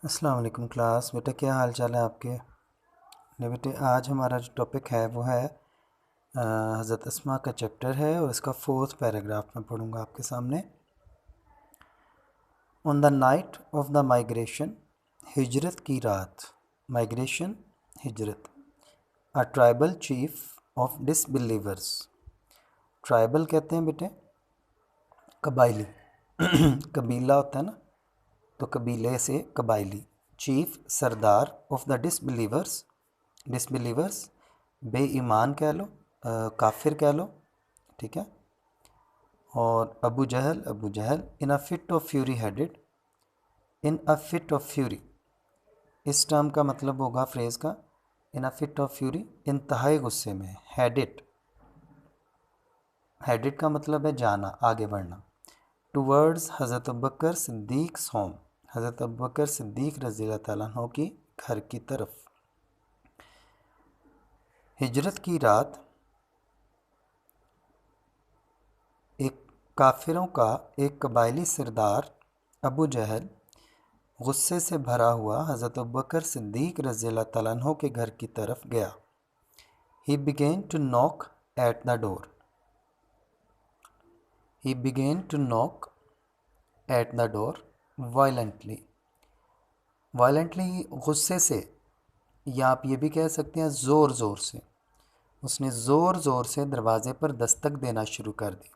अस्सलाम वालेकुम क्लास। बेटा क्या हाल चाल है आपके? नहीं बेटे, आज हमारा जो टॉपिक है वो है हज़रत अस्मा का चैप्टर है और इसका 4th पैराग्राफ मैं पढ़ूँगा आपके सामने। On the night of the migration, हिजरत की रात। माइग्रेशन, हिजरत। A tribal chief of disbelievers. Tribal कहते हैं बेटे कबायली कबीला होता है ना, तो कबीले से कबायली। चीफ सरदार ऑफ द डिसबिलीवर्स, डिसबिलीवर्स बेईमान कह लो, काफिर कह लो, ठीक है। और Abu Jahl, Abu Jahl in a fit of fury headed. In a fit of fury, इस टर्म का मतलब होगा फ्रेज़ का in a fit of fury, इंतहाई गुस्से में। हेडेड, हेडेड का मतलब है जाना, आगे बढ़ना। टूवर्ड्स हज़रत अबू बकर सिद्दीक होम, हज़रत अबू बकर सिद्दीक रज़ी अल्लाह तआला अन्हु की घर की तरफ। हिजरत की रात, एक काफिरों का एक कबायली सरदार अबू जहल गुस्से से भरा हुआ हज़रत अबू बकर सिद्दीक रज़ी अल्लाह तआला अन्हु के घर की तरफ गया। He began to knock at the door, he began to knock at the door violently. Violently गुस्से से, या आप ये भी कह सकते हैं ज़ोर ज़ोर से। उसने ज़ोर ज़ोर से दरवाज़े पर दस्तक देना शुरू कर दी।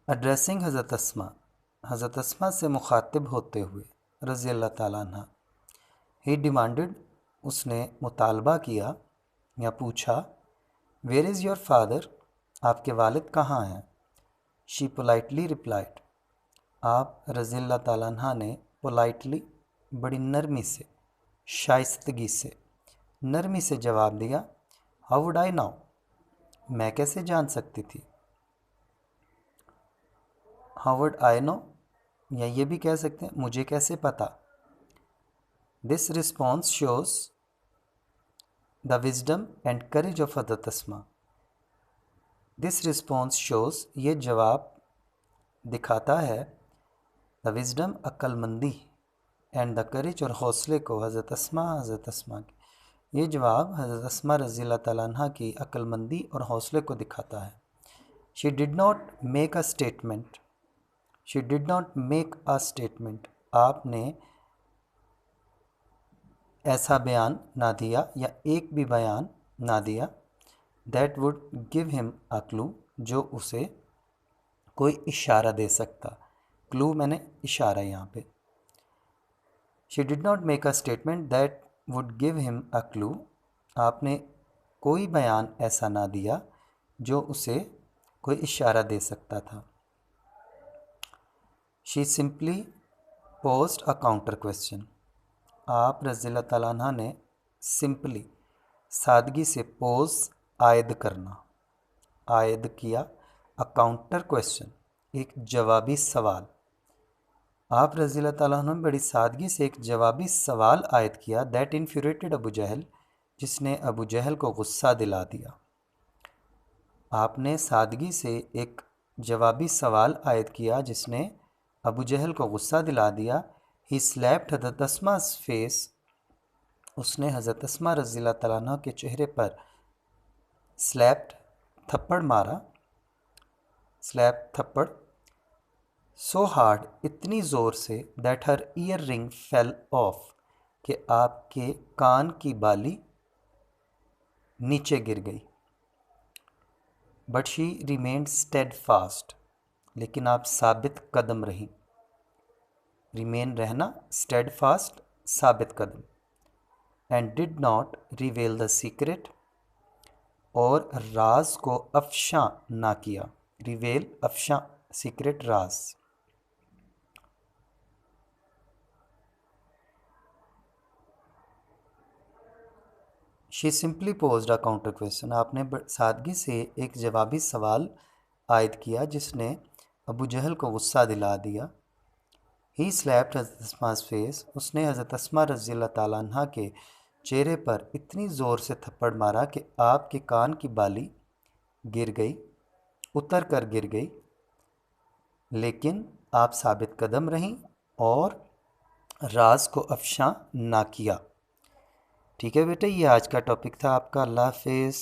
एड्रेसिंग हज़रत अस्मा, हज़रत अस्मा से मुखातिब होते हुए रज़ी अल्लाह ताला अन्हा। ही डिमांडेड, उसने मुतालबा किया या पूछा, वेयर इज़ योर फादर, आपके वालिद कहाँ हैं। शी पोलाइटली रिप्लाइड, आप रज़ी अल्लाह ताला अन्हा ने पोलाइटली, बड़ी नरमी से, शाइस्तगी से, नरमी से जवाब दिया, हाउ वुड आई नाउ, मैं कैसे जान सकती थी। हाउ वुड आई नो, या ये भी कह सकते हैं मुझे कैसे पता। This response shows the wisdom and courage of हज़रत अस्मा। दिस रिस्पॉन्स शोज़, ये जवाब दिखाता है, द विजडम अक्लमंदी, एंड द करेज और हौसले को, हज़रत अस्मा की, ये जवाब हज़रत अस्मा रज़ी अल्लाह तआला अन्हा की अक्लमंदी और हौसले को दिखाता है। She did not make a statement, she did not make a statement, आपने ऐसा बयान ना दिया या एक भी बयान ना दिया, that would give him a clue, जो उसे कोई इशारा दे सकता। क्लू मैंने इशारा यहाँ पे। She did not make a statement that would give him a clue, आपने कोई बयान ऐसा ना दिया जो उसे कोई इशारा दे सकता था। She simply posed a counter question, आप रज़ी अल्लाह तआला अन्हा ने सिंपली, सादगी से, पोज आयद करना, आयद किया, अ काउंटर क्वेश्चन, एक जवाबी सवाल। आप रज़ी अल्लाह तआला अन्हु ने बड़ी सादगी से एक जवाबी सवाल आयद किया, दैट इन्फ्यूरेटेड अबू जहल, जिसने अबू जहल को गुस्सा दिला दिया। आपने सादगी से एक जवाबी सवाल आयद किया जिसने अबू जहल को गुस्सा दिला दिया। ही स्लैप्ड हज़रत अस्मा's फेस, उसने हज़रत अस्मा रज़ी अल्लाह तआला अन्हा के चेहरे पर स्लैप्ड, थप्पड़ मारा, स्लैप थप्पड़, सो हार्ड, इतनी ज़ोर से, that her earring fell off, कि आपके कान की बाली नीचे गिर गई। But she remained steadfast, लेकिन आप साबित कदम रहीं। रिमेन रहना, स्टेड फास्ट साबित कदम। And did not reveal the secret, और राज को अफशा ना किया। रिवेल अफशा, सीक्रेट राज। She simply posed a counter question, आपने सादगी से एक जवाबी सवाल आयद किया जिसने अबू जहल को गुस्सा दिला दिया। ही स्लैप्ड हज़रत अस्मा's फेस, उसने हज़रत अस्मा रज़ी अल्लाह ताला अन्हा के चेहरे पर इतनी ज़ोर से थप्पड़ मारा कि आपके कान की बाली गिर गई, उतर कर गिर गई, लेकिन आप साबित कदम रहीं और राज को अफशां ना किया। ठीक है बेटे, ये आज का टॉपिक था आपका। अल्लाह हाफिज़।